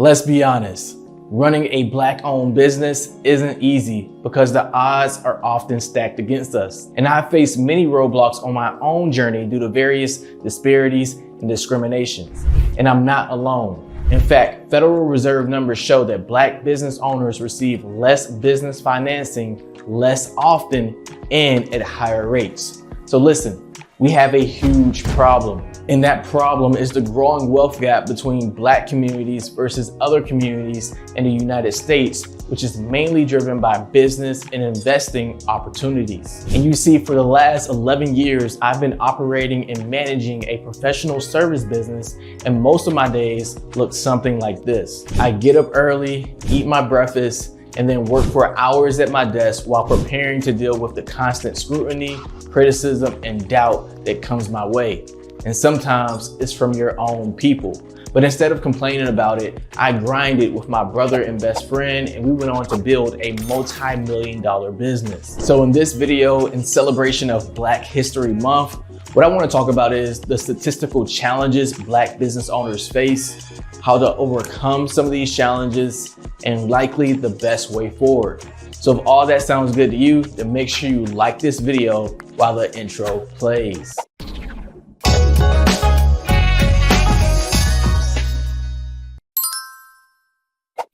Let's be honest, running a Black-owned business isn't easy because the odds are often stacked against us. And I've faced many roadblocks on my own journey due to various disparities and discriminations. And I'm not alone. In fact, Federal Reserve numbers show that Black business owners receive less business financing less often and at higher rates. So listen, we have a huge problem. And that problem is the growing wealth gap between Black communities versus other communities in the United States, which is mainly driven by business and investing opportunities. And you see, for the last 11 years, I've been operating and managing a professional service business, and most of my days look something like this. I get up early, eat my breakfast, and then work for hours at my desk while preparing to deal with the constant scrutiny, criticism, and doubt that comes my way. And sometimes it's from your own people. But instead of complaining about it, I grinded with my brother and best friend, and we went on to build a multi-million-dollar business. So in this video, in celebration of Black History Month, what I want to talk about is the statistical challenges Black business owners face, how to overcome some of these challenges, and likely the best way forward. So if all that sounds good to you, then make sure you like this video while the intro plays.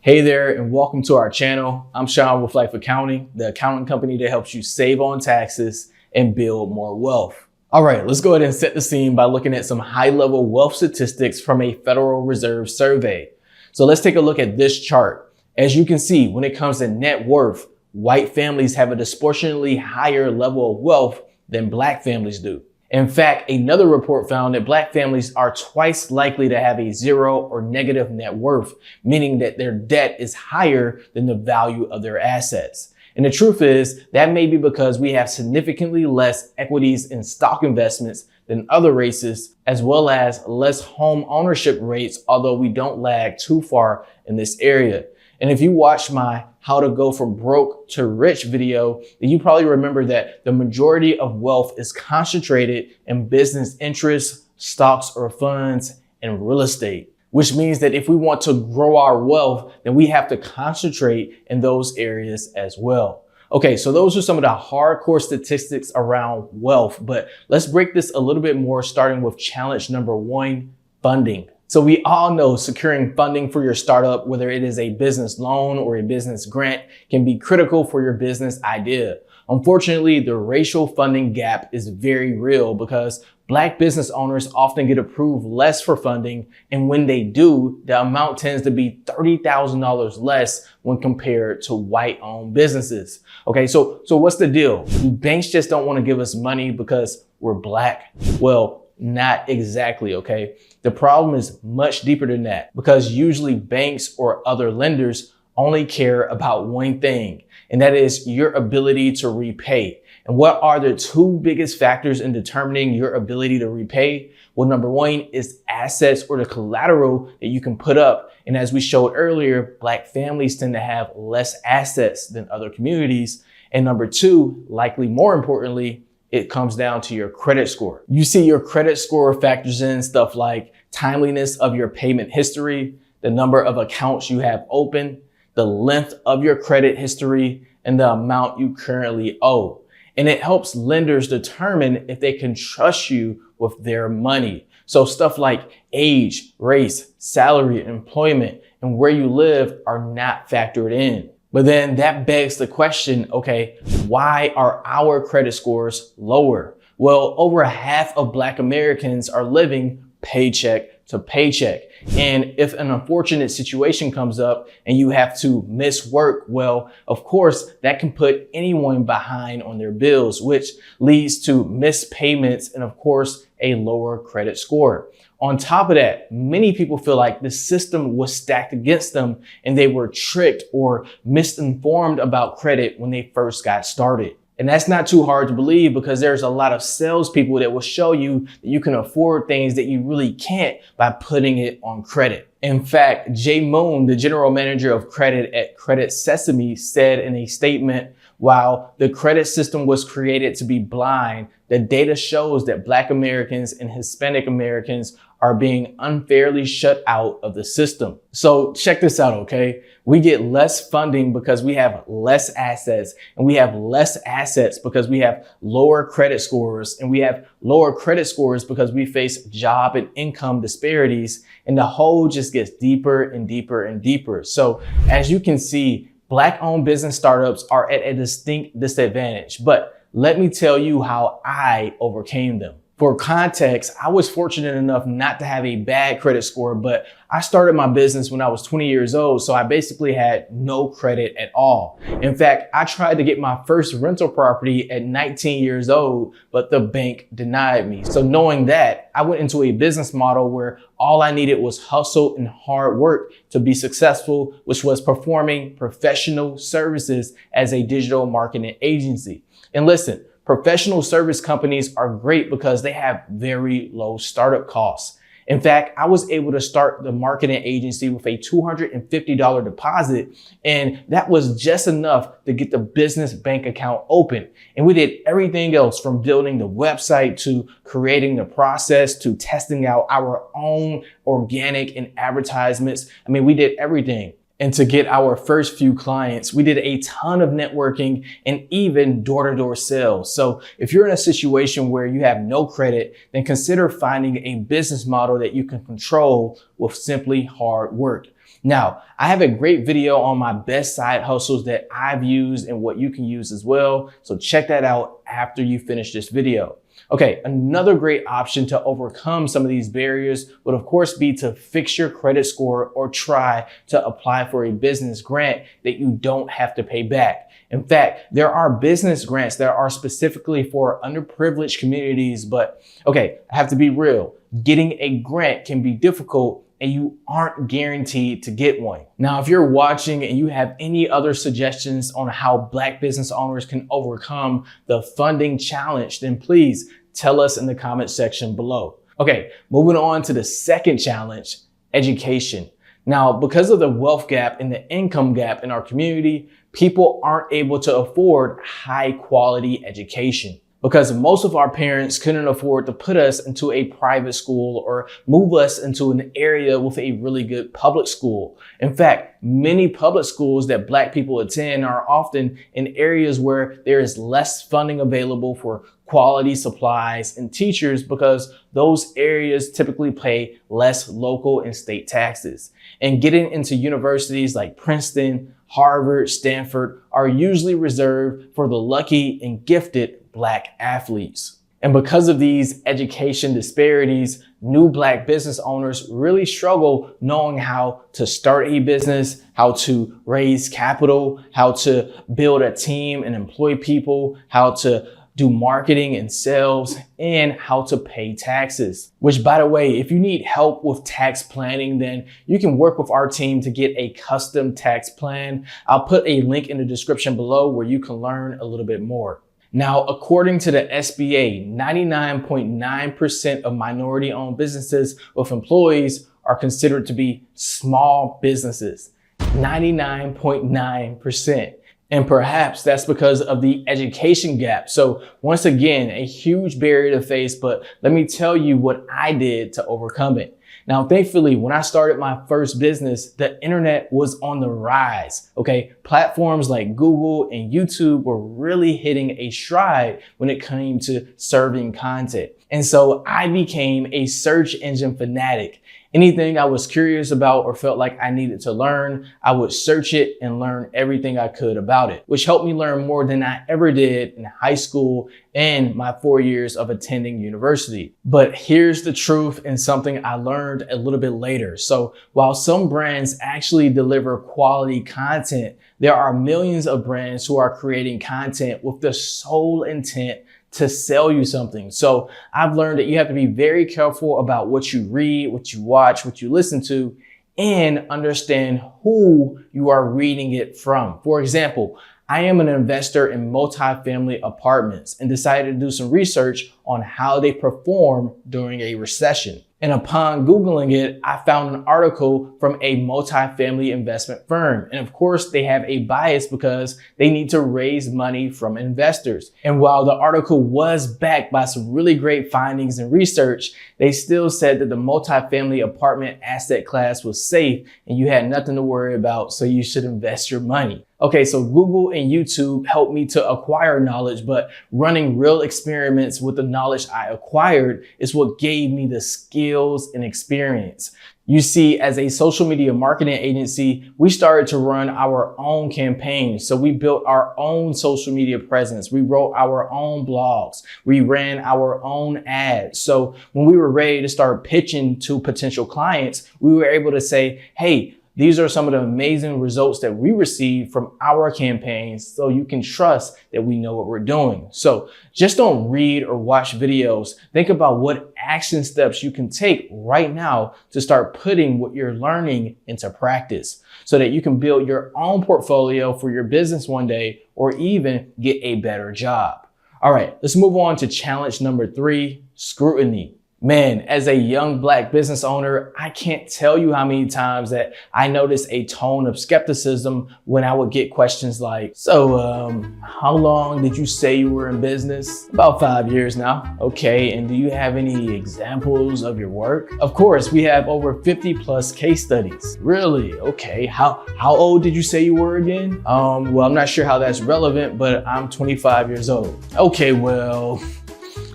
Hey there, and welcome to our channel. I'm Sean with Life Accounting, the accounting company that helps you save on taxes and build more wealth. All right, let's go ahead and set the scene by looking at some high-level wealth statistics from a Federal Reserve survey. So let's take a look at this chart. As you can see, when it comes to net worth, white families have a disproportionately higher level of wealth than Black families do. In fact, another report found that Black families are twice likely to have a zero or negative net worth, meaning that their debt is higher than the value of their assets. And the truth is, that may be because we have significantly less equities and stock investments than other races, as well as less home ownership rates, although we don't lag too far in this area. And if you watch my How to Go From Broke to Rich video, then you probably remember that the majority of wealth is concentrated in business interests, stocks or funds, and real estate, which means that if we want to grow our wealth, then we have to concentrate in those areas as well. Okay, so those are some of the hardcore statistics around wealth, but let's break this a little bit more, starting with challenge number one, funding. So we all know securing funding for your startup, whether it is a business loan or a business grant, can be critical for your business idea. Unfortunately, the racial funding gap is very real because Black business owners often get approved less for funding. And when they do, the amount tends to be $30,000 less when compared to white-owned businesses. Okay, so what's the deal? Banks just don't want to give us money because we're Black? Well, not exactly, okay? The problem is much deeper than that because usually banks or other lenders only care about one thing, and that is your ability to repay. And what are the two biggest factors in determining your ability to repay? Well, number one is assets or the collateral that you can put up. And as we showed earlier, Black families tend to have less assets than other communities. And number two, likely more importantly, it comes down to your credit score. You see, your credit score factors in stuff like timeliness of your payment history, the number of accounts you have open, the length of your credit history, and the amount you currently owe. And it helps lenders determine if they can trust you with their money. So stuff like age, race, salary, employment, and where you live are not factored in. But then that begs the question, okay, why are our credit scores lower? Well, over half of Black Americans are living paycheck to paycheck. And if an unfortunate situation comes up and you have to miss work, well, of course, that can put anyone behind on their bills, which leads to missed payments and, of course, a lower credit score. On top of that, many people feel like the system was stacked against them and they were tricked or misinformed about credit when they first got started. And that's not too hard to believe because there's a lot of salespeople that will show you that you can afford things that you really can't by putting it on credit. In fact, Jay Moon, the general manager of credit at Credit Sesame, said in a statement, while the credit system was created to be blind, the data shows that Black Americans and Hispanic Americans are being unfairly shut out of the system. So check this out, okay? We get less funding because we have less assets, and we have less assets because we have lower credit scores, and we have lower credit scores because we face job and income disparities, and the hole just gets deeper and deeper and deeper. So as you can see, Black-owned business startups are at a distinct disadvantage, but let me tell you how I overcame them. For context, I was fortunate enough not to have a bad credit score, but I started my business when I was 20 years old, so I basically had no credit at all. In fact, I tried to get my first rental property at 19 years old, but the bank denied me. So knowing that, I went into a business model where all I needed was hustle and hard work to be successful, which was performing professional services as a digital marketing agency. And listen, professional service companies are great because they have very low startup costs. In fact, I was able to start the marketing agency with a $250 deposit, and that was just enough to get the business bank account open. And we did everything else from building the website to creating the process to testing out our own organic and advertisements. I mean, we did everything. And to get our first few clients, we did a ton of networking and even door-to-door sales. So if you're in a situation where you have no credit, then consider finding a business model that you can control with simply hard work. Now, I have a great video on my best side hustles that I've used and what you can use as well. So check that out after you finish this video. Okay, another great option to overcome some of these barriers would of course be to fix your credit score or try to apply for a business grant that you don't have to pay back. In fact, there are business grants that are specifically for underprivileged communities, but okay, I have to be real. Getting a grant can be difficult and you aren't guaranteed to get one. Now, if you're watching and you have any other suggestions on how Black business owners can overcome the funding challenge, then please tell us in the comment section below. Okay, moving on to the second challenge, education. Now, because of the wealth gap and the income gap in our community, people aren't able to afford high quality education. Because most of our parents couldn't afford to put us into a private school or move us into an area with a really good public school. In fact, many public schools that Black people attend are often in areas where there is less funding available for quality supplies and teachers because those areas typically pay less local and state taxes. And getting into universities like Princeton, Harvard, Stanford are usually reserved for the lucky and gifted Black athletes. And because of these education disparities, new Black business owners really struggle knowing how to start a business, how to raise capital, how to build a team and employ people, how to do marketing and sales, and how to pay taxes. Which, by the way, if you need help with tax planning, then you can work with our team to get a custom tax plan. I'll put a link in the description below where you can learn a little bit more. Now, according to the SBA, 99.9% of minority-owned businesses with employees are considered to be small businesses. 99.9%. And perhaps that's because of the education gap. So once again, a huge barrier to face, but let me tell you what I did to overcome it. Now, thankfully, when I started my first business, the internet was on the rise, okay? Platforms like Google and YouTube were really hitting a stride when it came to serving content. And so I became a search engine fanatic. Anything I was curious about or felt like I needed to learn, I would search it and learn everything I could about it, which helped me learn more than I ever did in high school and my 4 years of attending university. But here's the truth and something I learned a little bit later. So while some brands actually deliver quality content, there are millions of brands who are creating content with the sole intent to sell you something. So I've learned that you have to be very careful about what you read, what you watch, what you listen to, and understand who you are reading it from. For example, I am an investor in multifamily apartments and decided to do some research on how they perform during a recession. And upon Googling it, I found an article from a multifamily investment firm. And of course, they have a bias because they need to raise money from investors. And while the article was backed by some really great findings and research, they still said that the multifamily apartment asset class was safe and you had nothing to worry about, so you should invest your money. Okay, so Google and YouTube helped me to acquire knowledge, but running real experiments with the knowledge I acquired is what gave me the skills and experience. You see, as a social media marketing agency, we started to run our own campaigns. So we built our own social media presence. We wrote our own blogs. We ran our own ads. So when we were ready to start pitching to potential clients, we were able to say, hey, these are some of the amazing results that we received from our campaigns, so you can trust that we know what we're doing. So just don't read or watch videos. Think about what action steps you can take right now to start putting what you're learning into practice so that you can build your own portfolio for your business one day or even get a better job. All right, let's move on to challenge number 3, scrutiny. Man, as a young Black business owner, I can't tell you how many times that I noticed a tone of skepticism when I would get questions like, so, how long did you say you were in business? About 5 years now. Okay, and do you have any examples of your work? Of course, we have over 50 plus case studies. Really? Okay, how old did you say you were again? Well, I'm not sure how that's relevant, but I'm 25 years old. Okay, well,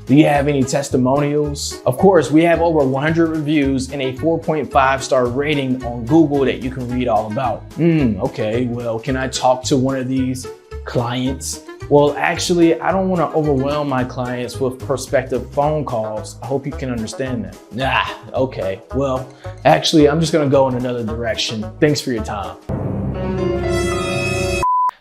do you have any testimonials? Of course, we have over 100 reviews and a 4.5 star rating on Google that you can read all about. Okay, well, can I talk to one of these clients? Well, actually, I don't want to overwhelm my clients with prospective phone calls. I hope you can understand that. Okay, well, actually, I'm just going to go in another direction. Thanks for your time.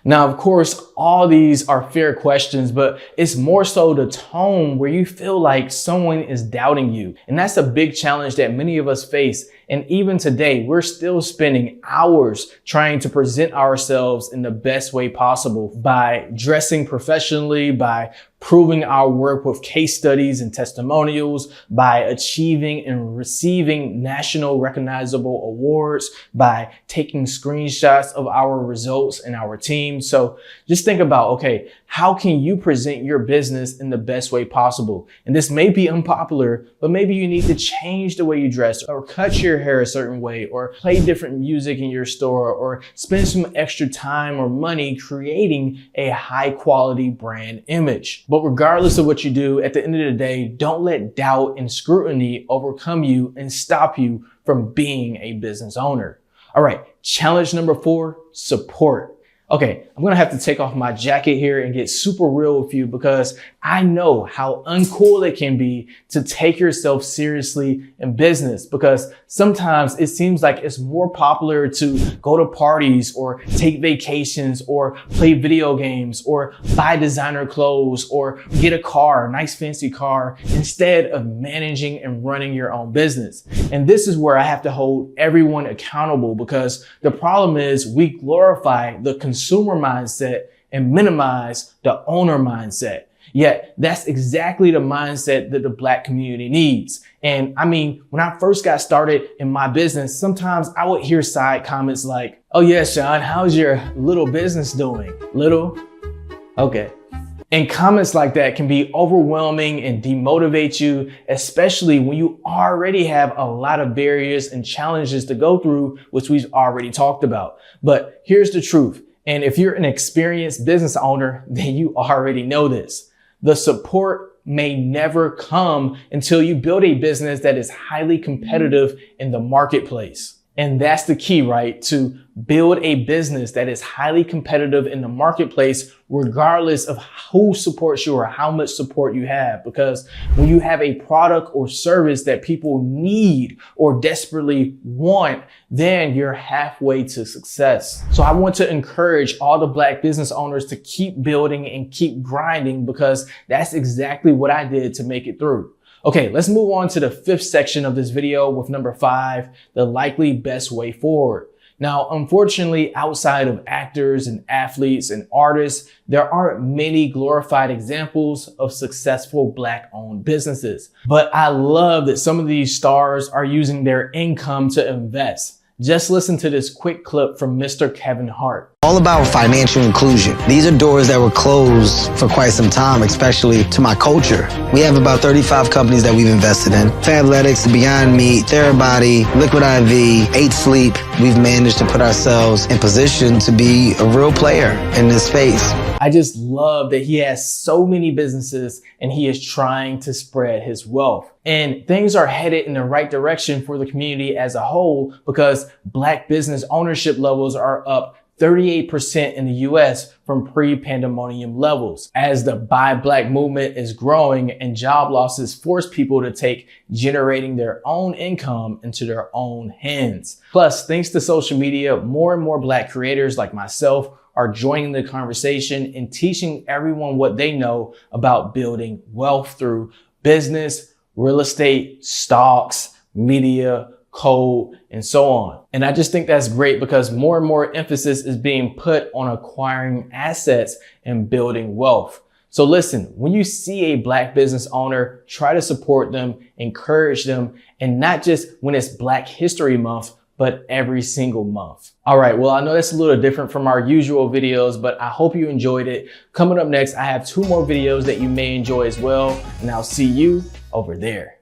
Now, of course, all these are fair questions, but it's more so the tone where you feel like someone is doubting you. And that's a big challenge that many of us face. And even today, we're still spending hours trying to present ourselves in the best way possible by dressing professionally, by proving our work with case studies and testimonials, by achieving and receiving national recognizable awards, by taking screenshots of our results and our team. So just think about, okay, how can you present your business in the best way possible? And this may be unpopular, but maybe you need to change the way you dress or cut your hair a certain way or play different music in your store or spend some extra time or money creating a high quality brand image. But regardless of what you do, at the end of the day, don't let doubt and scrutiny overcome you and stop you from being a business owner. All right, challenge number 4, support. Okay, I'm gonna have to take off my jacket here and get super real with you because I know how uncool it can be to take yourself seriously in business, because sometimes it seems like it's more popular to go to parties or take vacations or play video games or buy designer clothes or get a car, a nice fancy car, instead of managing and running your own business. And this is where I have to hold everyone accountable, because the problem is we glorify the consumer mindset and minimize the owner mindset. Yet that's exactly the mindset that the Black community needs. And I mean, when I first got started in my business, sometimes I would hear side comments like, oh yeah, Sean, how's your little business doing? Little? Okay. And comments like that can be overwhelming and demotivate you, especially when you already have a lot of barriers and challenges to go through, which we've already talked about. But here's the truth. And if you're an experienced business owner, then you already know this. The support may never come until you build a business that is highly competitive in the marketplace. And that's the key, right? To build a business that is highly competitive in the marketplace, regardless of who supports you or how much support you have. Because when you have a product or service that people need or desperately want, then you're halfway to success. So I want to encourage all the Black business owners to keep building and keep grinding, because that's exactly what I did to make it through. Okay, let's move on to the 5th section of this video with number 5, the likely best way forward. Now, unfortunately, outside of actors and athletes and artists, there aren't many glorified examples of successful Black-owned businesses. But I love that some of these stars are using their income to invest. Just listen to this quick clip from Mr. Kevin Hart. All about financial inclusion. These are doors that were closed for quite some time, especially to my culture. We have about 35 companies that we've invested in. Fabletics, Beyond Meat, Therabody, Liquid IV, 8 Sleep. We've managed to put ourselves in position to be a real player in this space. I just love that he has so many businesses and he is trying to spread his wealth. And things are headed in the right direction for the community as a whole because Black business ownership levels are up 38% in the US from pre-pandemonium levels. As the Buy Black movement is growing and job losses force people to take generating their own income into their own hands. Plus, thanks to social media, more and more Black creators like myself are joining the conversation and teaching everyone what they know about building wealth through business, real estate, stocks, media, code, and so on. And I just think that's great because more and more emphasis is being put on acquiring assets and building wealth. So listen, when you see a Black business owner, try to support them, encourage them, and not just when it's Black History Month, but every single month. All right, well, I know that's a little different from our usual videos, but I hope you enjoyed it. Coming up next, I have 2 more videos that you may enjoy as well, and I'll see you over there.